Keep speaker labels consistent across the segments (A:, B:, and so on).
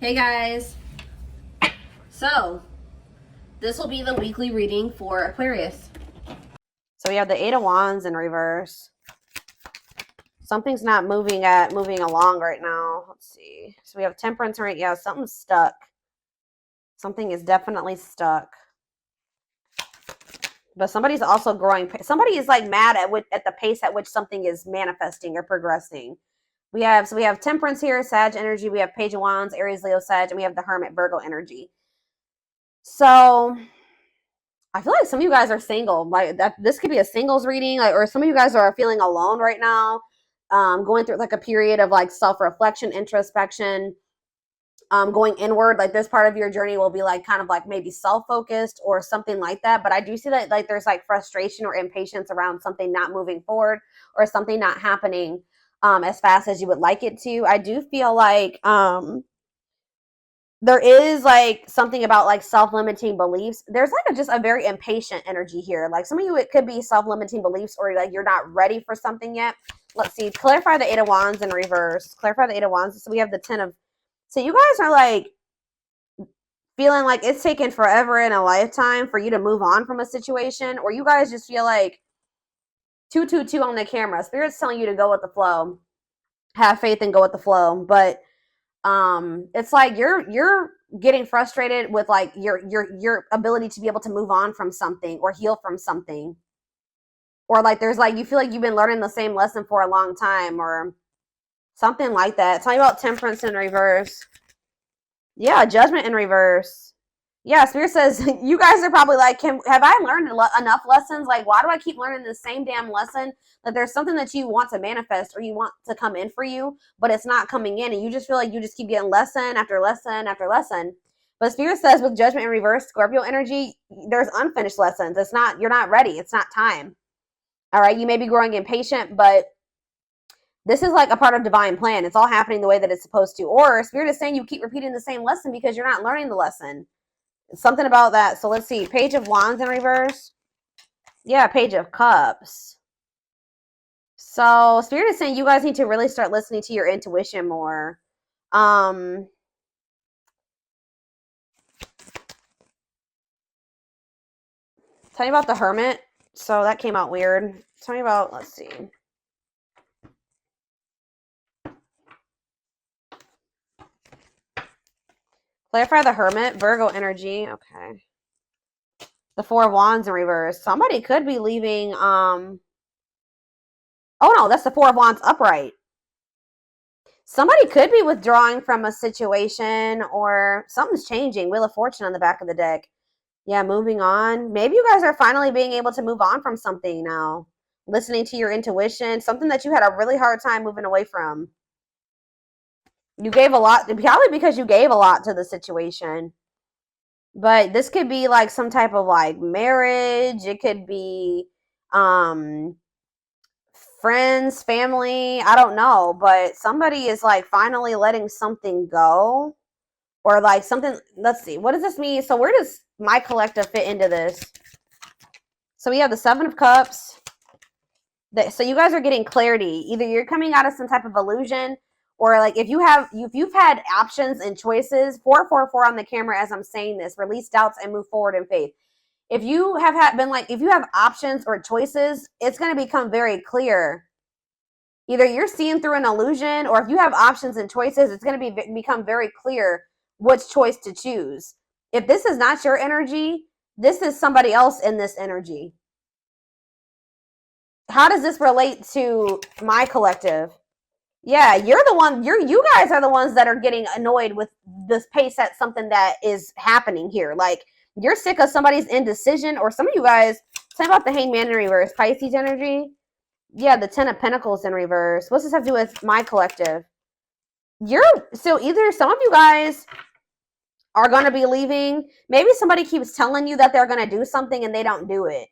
A: Hey guys, so this will be the weekly reading for Aquarius.
B: So we have the Eight of Wands in reverse. Something's not moving along right now. Let's see. So we have Temperance right. Yeah, something's stuck. Something is definitely stuck. But somebody's also growing. Somebody is like mad at the pace at which something is manifesting or progressing. We have Temperance here, Sag energy. We have Page of Wands, Aries, Leo, Sag, and we have the Hermit, Virgo energy. So I feel like some of you guys are single. Like that, this could be a singles reading, like, or some of you guys are feeling alone right now, going through like a period of like self-reflection, introspection, going inward. Like this part of your journey will be like kind of like maybe self-focused or something like that. But I do see that like there's like frustration or impatience around something not moving forward or something not happening as fast as you would like it to. I do feel like there is like something about like self-limiting beliefs. There's like just a very impatient energy here. Like some of you, it could be self-limiting beliefs or like you're not ready for something yet. Let's see. Clarify the Eight of Wands in reverse. Clarify the Eight of Wands. So we have the Ten of. So you guys are like feeling like it's taken forever in a lifetime for you to move on from a situation, or you guys just feel like 222 on the camera. Spirit's telling you to go with the flow. Have faith and go with the flow. But it's like you're getting frustrated with like your ability to be able to move on from something or heal from something, or like there's like you feel like you've been learning the same lesson for a long time or something like that. Tell me about Temperance in reverse. Yeah, Judgment in reverse. Yeah, Spirit says you guys are probably like, have I learned enough lessons? Like, why do I keep learning the same damn lesson? That there's something that you want to manifest or you want to come in for you, but it's not coming in, and you just feel like you just keep getting lesson after lesson after lesson. But Spirit says with Judgment in reverse, Scorpio energy, there's unfinished lessons. It's not, you're not ready. It's not time. All right, you may be growing impatient, but this is like a part of divine plan. It's all happening the way that it's supposed to. Or Spirit is saying you keep repeating the same lesson because you're not learning the lesson. Something about that. So let's see. Page of Wands in reverse. Yeah, Page of Cups. So Spirit is saying you guys need to really start listening to your intuition more. Tell me about the Hermit. So that came out weird. Tell me about, let's see. Clarify the Hermit, Virgo energy. Okay. The Four of Wands in reverse. Somebody could be leaving. Oh no, that's the Four of Wands upright. Somebody could be withdrawing from a situation or something's changing. Wheel of Fortune on the back of the deck. Yeah, moving on. Maybe you guys are finally being able to move on from something now. Listening to your intuition, something that you had a really hard time moving away from. You gave a lot, probably because you gave a lot to the situation. But this could be like some type of like marriage. It could be friends, family. I don't know. But somebody is like finally letting something go. Or like something, let's see. What does this mean? So where does my collective fit into this? So we have the Seven of Cups. So you guys are getting clarity. Either you're coming out of some type of illusion, or like if you've had options and choices. 444 on the camera as I'm saying this. Release doubts and move forward in faith. If you have if you have options or choices, it's going to become very clear. Either you're seeing through an illusion, or if you have options and choices, it's going to become very clear which choice to choose. If this is not your energy, this is somebody else in this energy. How does this relate to my collective? Yeah, you're the one, you guys are the ones that are getting annoyed with this pace at something that is happening here. Like, you're sick of somebody's indecision, or some of you guys, tell me about the Hangman in reverse, Pisces energy. Yeah, the Ten of Pentacles in reverse. What's this have to do with my collective? So either some of you guys are going to be leaving. Maybe somebody keeps telling you that they're going to do something and they don't do it.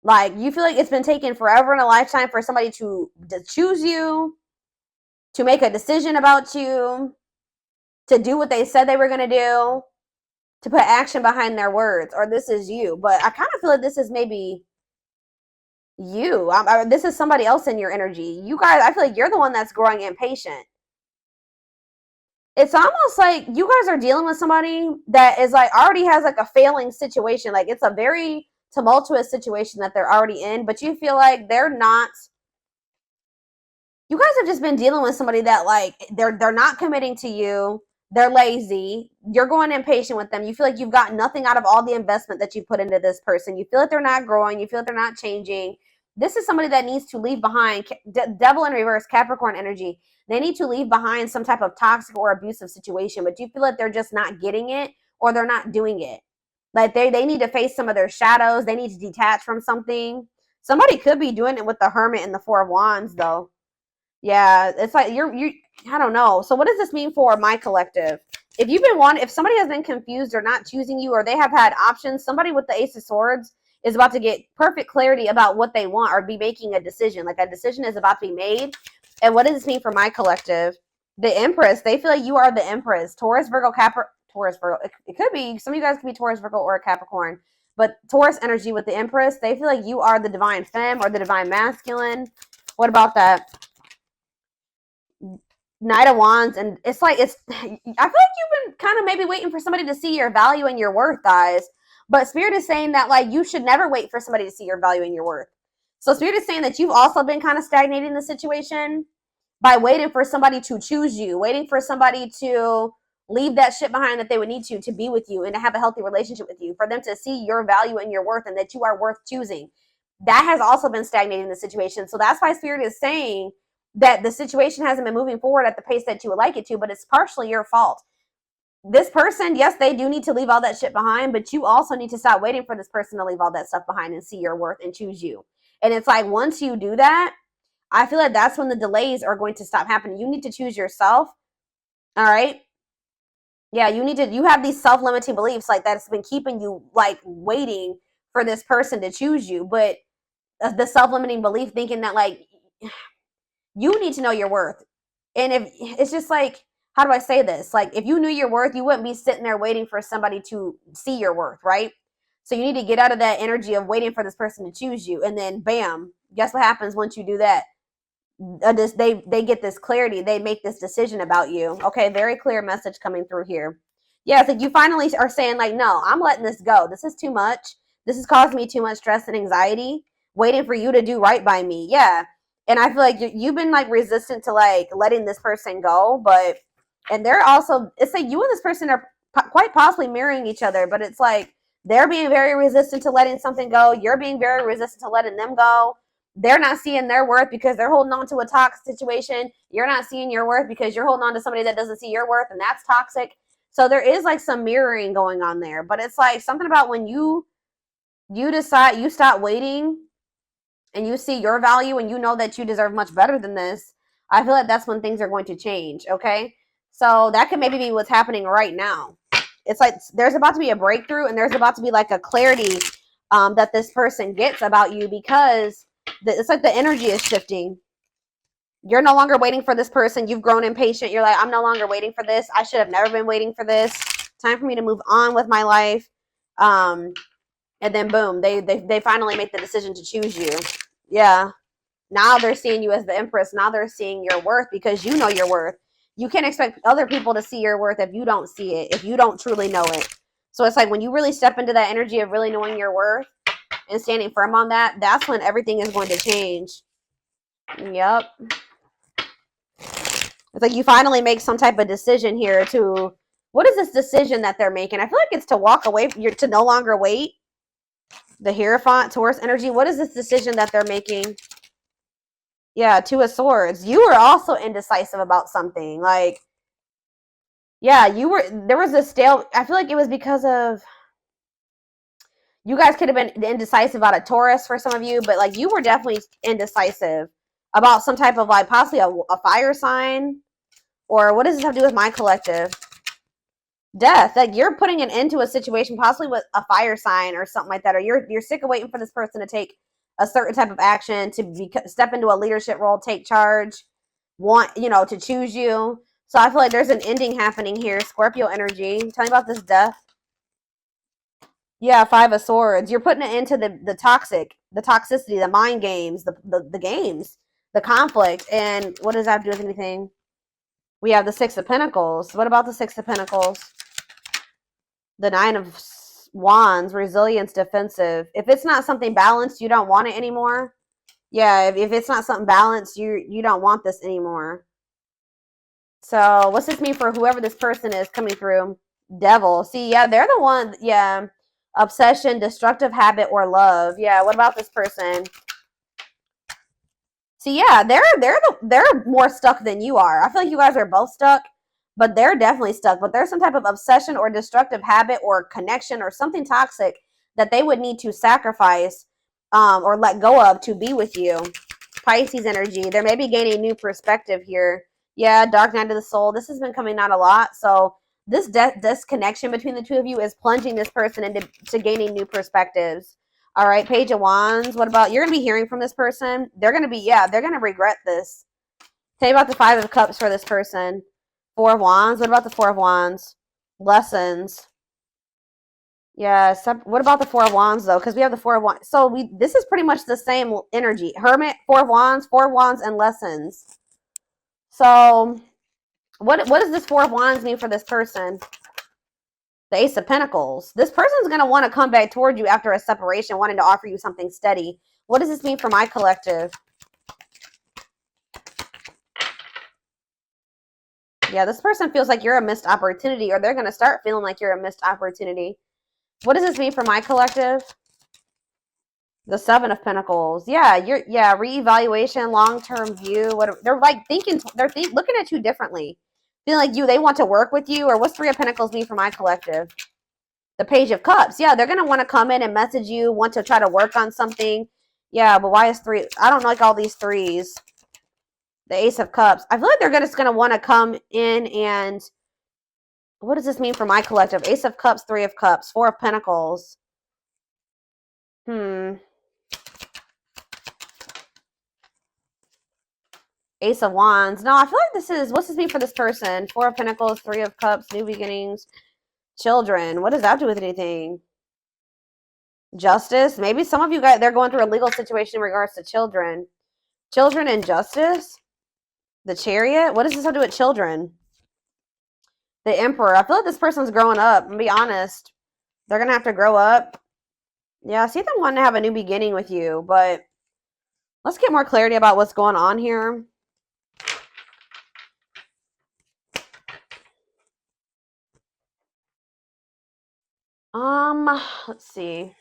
B: Like, you feel like it's been taken forever in a lifetime for somebody to choose you, to make a decision about you, to do what they said they were going to do, to put action behind their words, or this is you. But I kind of feel like this is maybe you. This is somebody else in your energy. You guys, I feel like you're the one that's growing impatient. It's almost like you guys are dealing with somebody that is like already has like a failing situation. Like it's a very tumultuous situation that they're already in, but you feel like they're not. You guys have just been dealing with somebody that like they're not committing to you. They're lazy. You're going impatient with them. You feel like you've got nothing out of all the investment that you put into this person. You feel like they're not growing. You feel like they're not changing. This is somebody that needs to leave behind. Devil in reverse, Capricorn energy. They need to leave behind some type of toxic or abusive situation, but you feel like they're just not getting it or they're not doing it. Like they need to face some of their shadows. They need to detach from something. Somebody could be doing it with the Hermit and the Four of Wands, though. Yeah, it's like you're I don't know. So what does this mean for my collective? If somebody has been confused or not choosing you, or they have had options, somebody with the Ace of Swords is about to get perfect clarity about what they want or be making a decision. Like a decision is about to be made. And what does this mean for my collective? The Empress, they feel like you are the Empress. Taurus, Virgo, Taurus, Virgo. It could be, some of you guys could be Taurus, Virgo, or Capricorn. But Taurus energy with the Empress, they feel like you are the divine femme or the divine masculine. What about that? Knight of Wands, and it's like I feel like you've been kind of maybe waiting for somebody to see your value and your worth, guys. But Spirit is saying that like you should never wait for somebody to see your value and your worth. So Spirit is saying that you've also been kind of stagnating the situation by waiting for somebody to choose you, waiting for somebody to leave that shit behind that they would need to be with you and to have a healthy relationship with you, for them to see your value and your worth and that you are worth choosing. That has also been stagnating the situation. So that's why Spirit is saying that the situation hasn't been moving forward at the pace that you would like it to, but it's partially your fault. This person, yes, they do need to leave all that shit behind, but you also need to stop waiting for this person to leave all that stuff behind and see your worth and choose you. And it's like, once you do that, I feel like that's when the delays are going to stop happening. You need to choose yourself. All right. Yeah, you have these self-limiting beliefs like that's been keeping you like waiting for this person to choose you. But the self-limiting belief thinking that like, you need to know your worth. And if it's just like, how do I say this? Like, if you knew your worth, you wouldn't be sitting there waiting for somebody to see your worth, right? So you need to get out of that energy of waiting for this person to choose you. And then bam, guess what happens once you do that? They get this clarity. They make this decision about you. Okay, very clear message coming through here. Yeah, so you finally are saying like, no, I'm letting this go. This is too much. This has caused me too much stress and anxiety, waiting for you to do right by me. Yeah. And I feel like you've been like resistant to like letting this person go, and they're also, it's like you and this person are quite possibly mirroring each other, but it's like they're being very resistant to letting something go. You're being very resistant to letting them go. They're not seeing their worth because they're holding on to a toxic situation. You're not seeing your worth because you're holding on to somebody that doesn't see your worth, and that's toxic. So there is like some mirroring going on there, but it's like something about when you decide, you stop waiting and you see your value and you know that you deserve much better than this. I feel like that's when things are going to change. Okay. So that could maybe be what's happening right now. It's like there's about to be a breakthrough and there's about to be like a clarity that this person gets about you, because it's like the energy is shifting. You're no longer waiting for this person. You've grown impatient. You're like, I'm no longer waiting for this. I should have never been waiting for this. Time for me to move on with my life. And then boom, they finally make the decision to choose you. Yeah. Now they're seeing you as the Empress. Now they're seeing your worth because you know your worth. You can't expect other people to see your worth if you don't see it, if you don't truly know it. So it's like when you really step into that energy of really knowing your worth and standing firm on that, that's when everything is going to change. Yep. It's like you finally make some type of decision here to, what is this decision that they're making? I feel like it's to walk away, to no longer wait. The Hierophant, Taurus energy. What is this decision that they're making? Yeah, Two of Swords. You were also indecisive about something. Like, yeah, there was a I feel like it was because of, you guys could have been indecisive about a Taurus for some of you, but like you were definitely indecisive about some type of like possibly a fire sign, or what does this have to do with my collective? Death. Like you're putting an end to a situation possibly with a fire sign or something like that, or you're sick of waiting for this person to take a certain type of action, to step into a leadership role, take charge, to choose you. So I feel like there's an ending happening here. Scorpio energy. Tell me about this death. Yeah, Five of Swords. You're putting it into the toxicity, the mind games, the games, the conflict. And what does that have to do with anything? We have the Six of Pentacles. What about the Six of Pentacles? The Nine of Wands, resilience, defensive. If it's not something balanced, you don't want it anymore. Yeah, if it's not something balanced, you don't want this anymore. So what's this mean for whoever this person is coming through? Devil. See, yeah, they're the one. Yeah. Obsession, destructive habit, or love. Yeah, what about this person? See, yeah, they're more stuck than you are. I feel like you guys are both stuck, but they're definitely stuck. But there's some type of obsession or destructive habit or connection or something toxic that they would need to sacrifice or let go of to be with you. Pisces energy. They're maybe gaining new perspective here. Yeah, dark night of the soul. This has been coming out a lot. So this connection between the two of you is plunging this person into gaining new perspectives. All right, Page of Wands. What about, you're going to be hearing from this person. They're going to be, yeah, they're going to regret this. Tell me about the Five of Cups for this person. Four of Wands. What about the Four of Wands? Lessons. Yeah, what about the Four of Wands, though? Because we have the Four of Wands. So this is pretty much the same energy. Hermit, Four of Wands, and lessons. So what does this Four of Wands mean for this person? The Ace of Pentacles. This person's going to want to come back toward you after a separation, wanting to offer you something steady. What does this mean for my collective? Yeah, this person feels like you're a missed opportunity, or they're going to start feeling like you're a missed opportunity. What does this mean for my collective? The Seven of Pentacles. Yeah, reevaluation, long-term view. They're like thinking, looking at you differently. Feeling like they want to work with you, or what's Three of Pentacles mean for my collective? The Page of Cups. Yeah, they're going to want to come in and message you, want to try to work on something. Yeah, but why is three? I don't like all these threes. The Ace of Cups. I feel like they're just going to want to come in and, what does this mean for my collective? Ace of Cups, Three of Cups, Four of Pentacles. Ace of Wands. No, I feel like this is, what's this mean for this person? Four of Pentacles, Three of Cups, new beginnings, children. What does that do with anything? Justice. Maybe some of you guys, they're going through a legal situation in regards to children. Children and justice. The Chariot. What does this have to do with children? The Emperor. I feel like this person's growing up. I'm gonna be honest. They're gonna have to grow up. Yeah, I see them wanting to have a new beginning with you, but let's get more clarity about what's going on here. Let's see.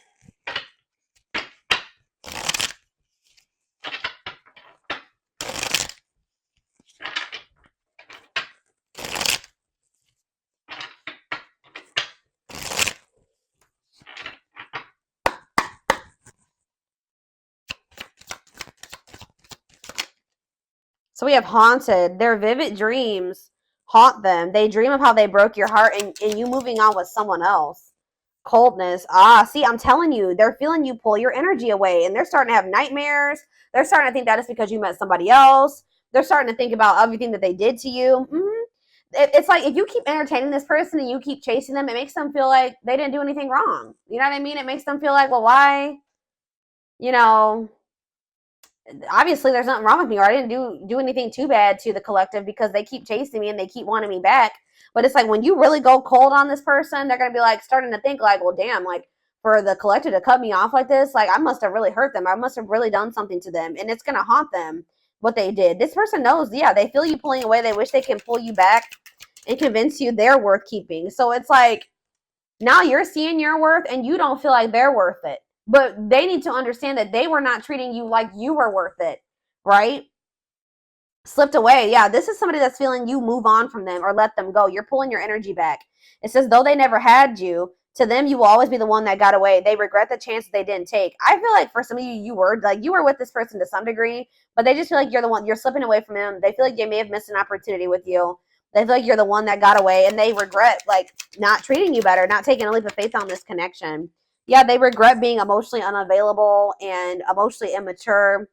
B: So we have haunted. Their vivid dreams haunt them. They dream of how they broke your heart and you moving on with someone else. Coldness. See, I'm telling you, they're feeling you pull your energy away, and they're starting to have nightmares. They're starting to think that it's because you met somebody else. They're starting to think about everything that they did to you. It's like if you keep entertaining this person and you keep chasing them, it makes them feel like they didn't do anything wrong. You know what I mean? It makes them feel like, well, why? You know, obviously there's nothing wrong with me, or I didn't do anything too bad to the collective because they keep chasing me and they keep wanting me back. But it's like when you really go cold on this person, they're going to be like starting to think like, well, damn, like for the collective to cut me off like this, like I must have really hurt them. I must have really done something to them. And it's going to haunt them what they did. This person knows, yeah, they feel you pulling away. They wish they can pull you back and convince you they're worth keeping. So it's like now you're seeing your worth and you don't feel like they're worth it. But they need to understand that they were not treating you like you were worth it, right? Slipped away. Yeah, this is somebody that's feeling you move on from them or let them go. You're pulling your energy back. It says, though they never had you, to them, you will always be the one that got away. They regret the chance they didn't take. I feel like for some of you, you were with this person to some degree, but they just feel like you're the one, you're slipping away from them. They feel like they may have missed an opportunity with you. They feel like you're the one that got away, and they regret like not treating you better, not taking a leap of faith on this connection. Yeah, they regret being emotionally unavailable and emotionally immature.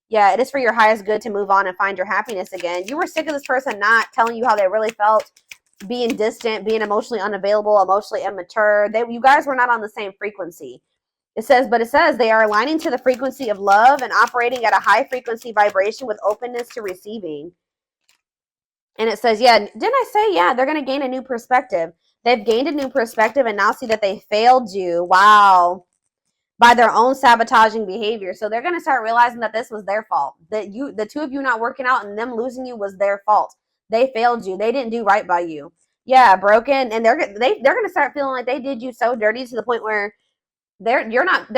B: Yeah, it is for your highest good to move on and find your happiness again. You were sick of this person not telling you how they really felt, being distant, being emotionally unavailable, emotionally immature. You guys were not on the same frequency. It says they are aligning to the frequency of love and operating at a high frequency vibration with openness to receiving. And it says, yeah, didn't I say, yeah, they're going to gain a new perspective. They've gained a new perspective and now see that they failed you. Wow. By their own sabotaging behavior. So they're going to start realizing that this was their fault. That the two of you not working out and them losing you was their fault. They failed you. They didn't do right by you. Yeah, broken. And they're going to start feeling like they did you so dirty to the point where they're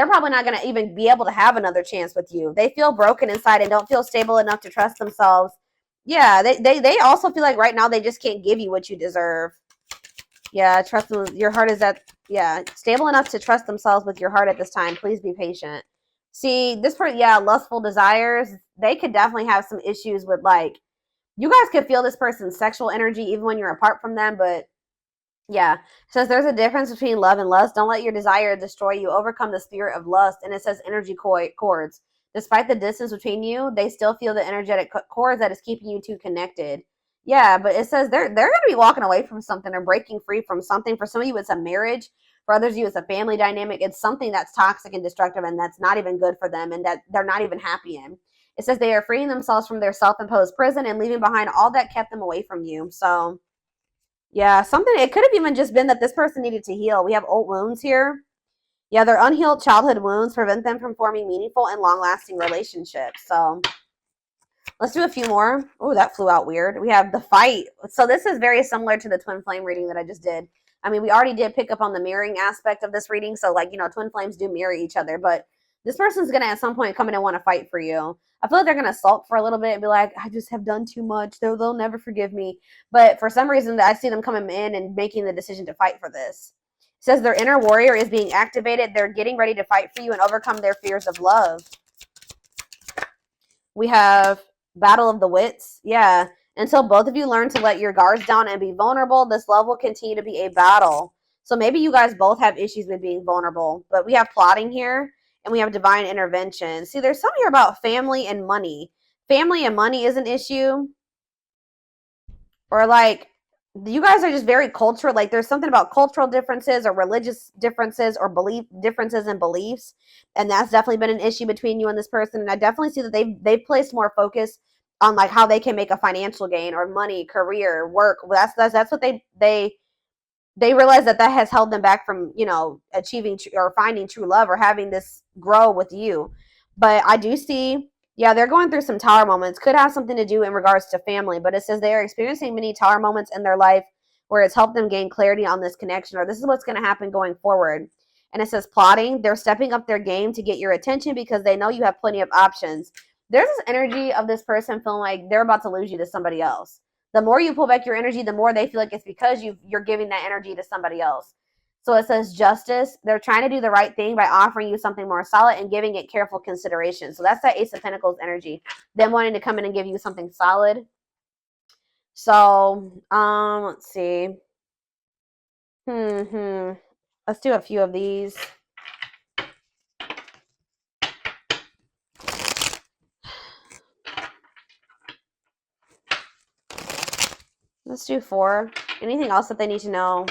B: probably not going to even be able to have another chance with you. They feel broken inside and don't feel stable enough to trust themselves. Yeah, they also feel like right now they just can't give you what you deserve. Yeah, trust them. Your heart is at, yeah, stable enough to trust themselves with your heart at this time. Please be patient. See, this person, yeah, lustful desires, they could definitely have some issues with, like, you guys could feel this person's sexual energy even when you're apart from them, but yeah. It says there's a difference between love and lust. Don't let your desire destroy you. Overcome the spirit of lust. And it says energy cords. Despite the distance between you, they still feel the energetic cords that is keeping you two connected. Yeah, but it says they're going to be walking away from something or breaking free from something. For some of you, it's a marriage. For others of you, it's a family dynamic. It's something that's toxic and destructive and that's not even good for them and that they're not even happy in. It says they are freeing themselves from their self-imposed prison and leaving behind all that kept them away from you. So yeah, something, it could have even just been that this person needed to heal. We have old wounds here. Yeah, their unhealed childhood wounds prevent them from forming meaningful and long-lasting relationships. So let's do a few more. Oh, that flew out weird. We have the fight. So this is very similar to the twin flame reading that I just did. I mean, we already did pick up on the mirroring aspect of this reading. So, like, you know, twin flames do mirror each other. But this person's going to at some point come in and want to fight for you. I feel like they're going to sulk for a little bit and be like, I just have done too much. They'll never forgive me. But for some reason, I see them coming in and making the decision to fight for this. It says their inner warrior is being activated. They're getting ready to fight for you and overcome their fears of love. We have Battle of the Wits. Yeah. Until both of you learn to let your guards down and be vulnerable, this love will continue to be a battle. So maybe you guys both have issues with being vulnerable. But we have plotting here and we have divine intervention. See, there's something here about family and money. Family and money is an issue. Or like, you guys are just very cultural. Like there's something about cultural differences or religious differences or belief differences in beliefs. And that's definitely been an issue between you and this person. And I definitely see that they've placed more focus on like how they can make a financial gain or money, career, work. That's what they realize that has held them back from, you know, achieving or finding true love or having this grow with you. But I do see, yeah, they're going through some tower moments. Could have something to do in regards to family, but it says they are experiencing many tower moments in their life where it's helped them gain clarity on this connection, or this is what's going to happen going forward. And it says plotting. They're stepping up their game to get your attention because they know you have plenty of options. There's this energy of this person feeling like they're about to lose you to somebody else. The more you pull back your energy, the more they feel like it's because you're giving that energy to somebody else. So it says justice. They're trying to do the right thing by offering you something more solid and giving it careful consideration. So that's that Ace of Pentacles energy. Them wanting to come in and give you something solid. So, let's see. Let's do a few of these. Let's do 4. Anything else that they need to know?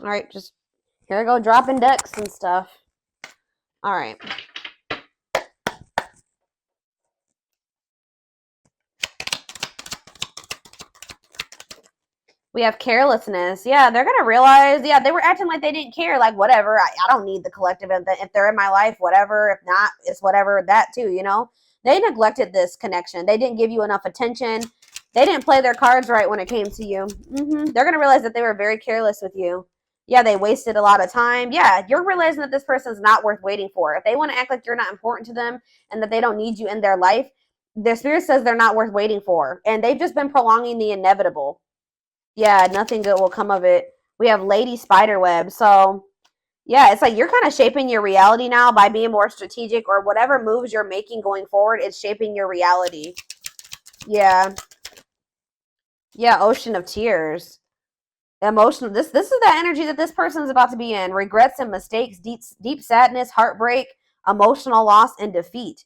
B: All right, just here I go dropping decks and stuff. All right. We have carelessness. Yeah, they're going to realize, yeah, they were acting like they didn't care. Like, whatever. I don't need the collective. If they're in my life, whatever. If not, it's whatever. That too, you know. They neglected this connection. They didn't give you enough attention. They didn't play their cards right when it came to you. They're going to realize that they were very careless with you. Yeah, they wasted a lot of time. Yeah, you're realizing that this person's not worth waiting for. If they want to act like you're not important to them and that they don't need you in their life, their spirit says they're not worth waiting for. And they've just been prolonging the inevitable. Yeah, nothing good will come of it. We have Lady Spiderweb. So, yeah, it's like you're kind of shaping your reality now by being more strategic, or whatever moves you're making going forward, it's shaping your reality. Yeah. Yeah, Ocean of Tears. Emotional. This is the energy that this person is about to be in. Regrets and mistakes, deep sadness, heartbreak, emotional loss, and defeat.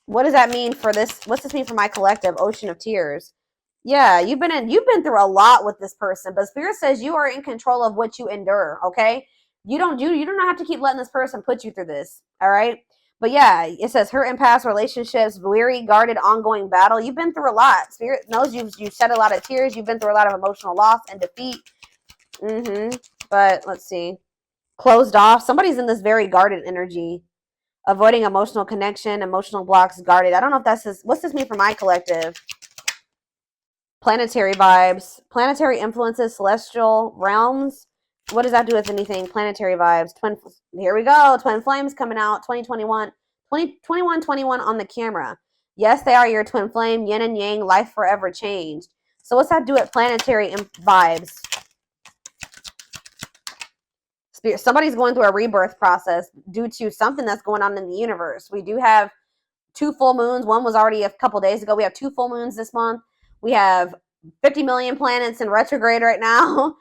B: What does that mean for this? What's this mean for my collective? Ocean of Tears. Yeah, you've been through a lot with this person, but Spirit says you are in control of what you endure, okay? You don't have to keep letting this person put you through this, all right? But yeah, it says hurt in past relationships, weary, guarded, ongoing battle. You've been through a lot. Spirit knows you've shed a lot of tears. You've been through a lot of emotional loss and defeat. But let's see. Closed off. Somebody's in this very guarded energy. Avoiding emotional connection, emotional blocks, guarded. I don't know if that's this. What's this mean for my collective? Planetary vibes. Planetary influences, celestial realms. What does that do with anything? Planetary vibes. Here we go. Twin flames coming out. 2021. 21 on the camera. Yes, they are your twin flame. Yin and yang. Life forever changed. So what's that do with planetary vibes? Spirit. Somebody's going through a rebirth process due to something that's going on in the universe. We do have 2 full moons. One was already a couple days ago. We have 2 full moons this month. We have 50 million planets in retrograde right now.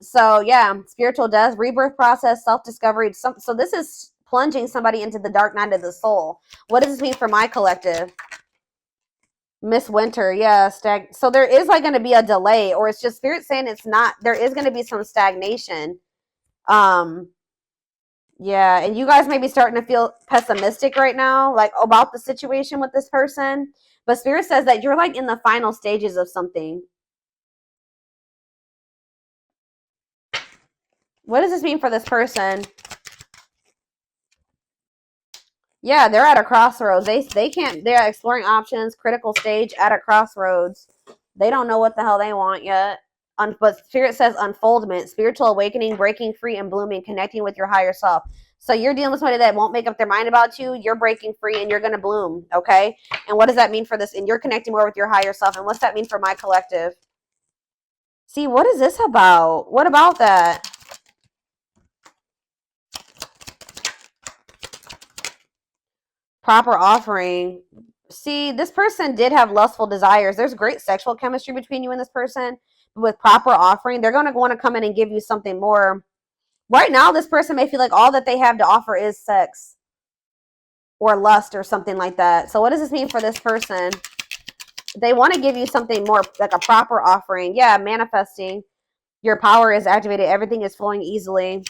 B: So yeah, spiritual death, rebirth process, self-discovery. So this is plunging somebody into the dark night of the soul. What does this mean for my collective? Miss Winter, yeah, so there is like going to be a delay, or it's just spirit saying it's not. There is going to be some stagnation. Yeah, and you guys may be starting to feel pessimistic right now, like about the situation with this person. But Spirit says that you're like in the final stages of something. What does this mean for this person? Yeah, they're at a crossroads. They can't. They're exploring options. Critical stage at a crossroads. They don't know what the hell they want yet. But Spirit says unfoldment, spiritual awakening, breaking free and blooming, connecting with your higher self. So you're dealing with somebody that won't make up their mind about you. You're breaking free and you're going to bloom, okay? And what does that mean for this? And you're connecting more with your higher self. And what's that mean for my collective? See, what is this about? What about that? Proper offering. See, this person did have lustful desires. There's great sexual chemistry between you and this person. With proper offering, they're going to want to come in and give you something more. Right now, this person may feel like all that they have to offer is sex or lust or something like that. So what does this mean for this person? They want to give you something more, like a proper offering. Yeah, manifesting. Your power is activated. Everything is flowing easily.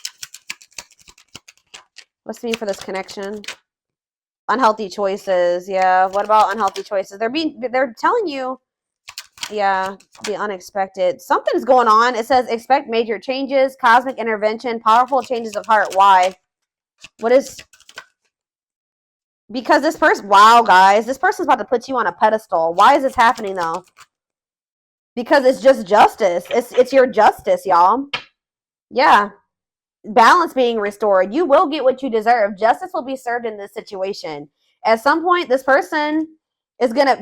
B: What's it mean for this connection? Unhealthy choices. Yeah, what about unhealthy choices? They're telling you, yeah, the unexpected. Something's going on. It says expect major changes, cosmic intervention, powerful changes of heart. Why? What is... Because this person... Wow, guys. This person's about to put you on a pedestal. Why is this happening, though? Because it's just justice. It's your justice, y'all. Yeah. Balance being restored. You will get what you deserve. Justice will be served in this situation. At some point, this person... is gonna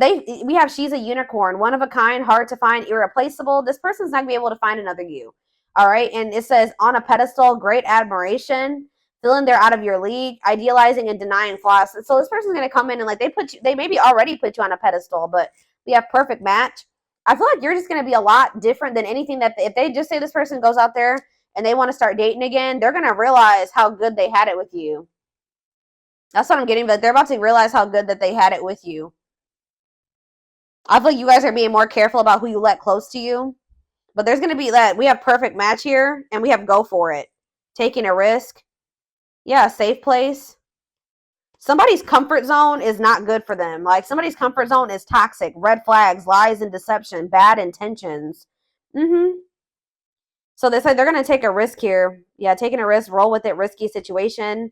B: we have she's a unicorn, one of a kind, hard to find, irreplaceable. This person's not gonna be able to find another you. All right. And it says on a pedestal, great admiration, feeling they're out of your league, idealizing and denying flaws. So this person's gonna come in and like they maybe already put you on a pedestal, but we have perfect match. I feel like you're just gonna be a lot different than anything that if they just say this person goes out there and they want to start dating again, they're gonna realize how good they had it with you. That's what I'm getting, but they're about to realize how good that they had it with you. I feel like you guys are being more careful about who you let close to you. But there's going to be that. We have perfect match here. And we have go for it. Taking a risk. Yeah, safe place. Somebody's comfort zone is not good for them. Like somebody's comfort zone is toxic. Red flags, lies and deception. Bad intentions. So they said they're going to take a risk here. Yeah, taking a risk. Roll with it. Risky situation.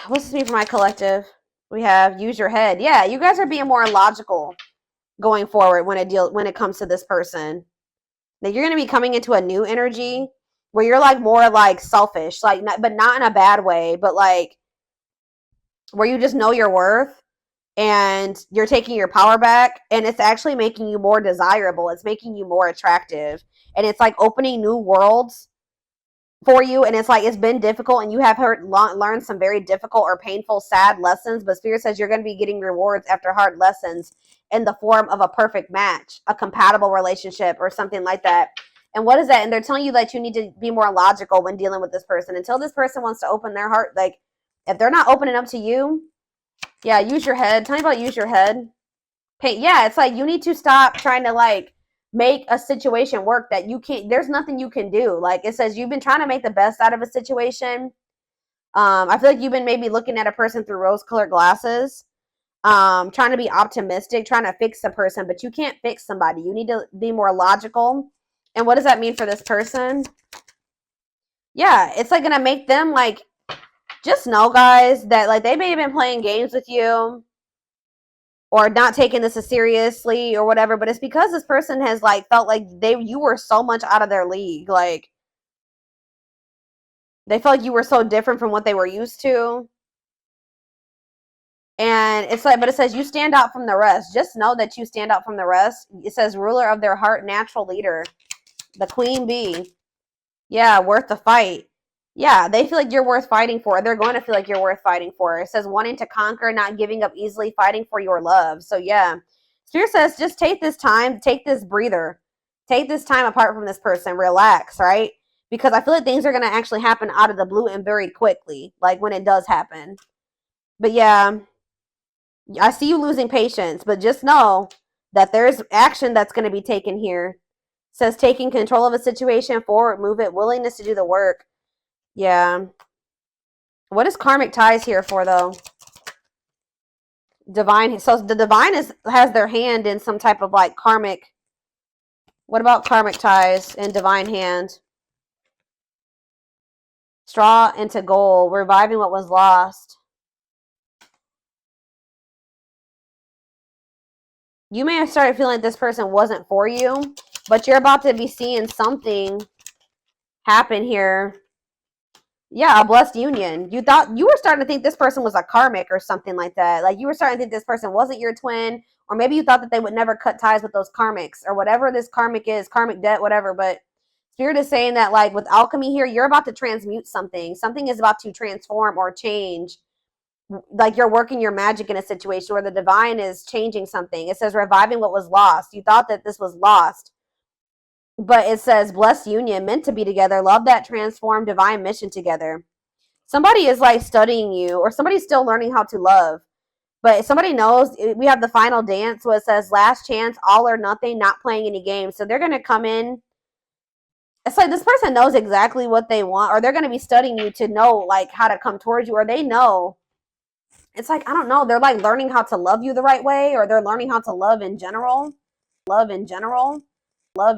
B: What's this mean for my collective? We have use your head. Yeah, you guys are being more logical going forward when it comes to this person. That you're going to be coming into a new energy where you're like more like selfish, like but not in a bad way, but like where you just know your worth and you're taking your power back and it's actually making you more desirable. It's making you more attractive and it's like opening new worlds for you, and it's like it's been difficult and you have learned some very difficult or painful, sad lessons, but Spirit says you're going to be getting rewards after hard lessons in the form of a perfect match, a compatible relationship or something like that. And what is that? And they're telling you that you need to be more logical when dealing with this person. Until this person wants to open their heart, like if they're not opening up to you, yeah, use your head. Tell me about use your head. Yeah, it's like you need to stop trying to like make a situation work that you can't. There's nothing you can do. Like it says you've been trying to make the best out of a situation. I feel like you've been maybe looking at a person through rose-colored glasses, trying to be optimistic, trying to fix a person, but you can't fix somebody. You need to be more logical. And what does that mean for this person? Yeah, it's like gonna make them like, just know, guys, that like they may have been playing games with you or not taking this as seriously or whatever, but it's because this person has like felt like you were so much out of their league. Like they felt like you were so different from what they were used to. And it's like, but it says you stand out from the rest. Just know that you stand out from the rest. It says ruler of their heart, natural leader, the queen bee. Yeah, worth the fight. Yeah, they feel like you're worth fighting for. They're going to feel like you're worth fighting for. It says wanting to conquer, not giving up easily, fighting for your love. So yeah, Spirit says just take this time, take this breather, take this time apart from this person, relax, right? Because I feel like things are going to actually happen out of the blue and very quickly, like when it does happen. But yeah, I see you losing patience, but just know that there's action that's going to be taken here. It says taking control of a situation, forward, move it, willingness to do the work. Yeah. What is karmic ties here for, though? Divine. So the divine has their hand in some type of like karmic. What about karmic ties and divine hand? Straw into gold, reviving what was lost. You may have started feeling like this person wasn't for you, but you're about to be seeing something happen here. Yeah, a blessed union. You thought you were starting to think this person was a karmic or something like that. Like you were starting to think this person wasn't your twin, or maybe you thought that they would never cut ties with those karmics or whatever this karmic is, karmic debt, whatever. But Spirit is saying that like with alchemy here, you're about to transmute something. Something is about to transform or change. Like you're working your magic in a situation where the divine is changing something. It says reviving what was lost. You thought that this was lost. But it says blessed union, meant to be together, love that transformed divine mission together. Somebody is like studying you, or somebody's still learning how to love. But somebody knows. We have the final dance where it says last chance, all or nothing, not playing any games. So they're going to come in. It's like this person knows exactly what they want, or they're going to be studying you to know like how to come towards you, or they know. It's like, I don't know. They're like learning how to love you the right way, or they're learning how to love in general. Love in general. Love in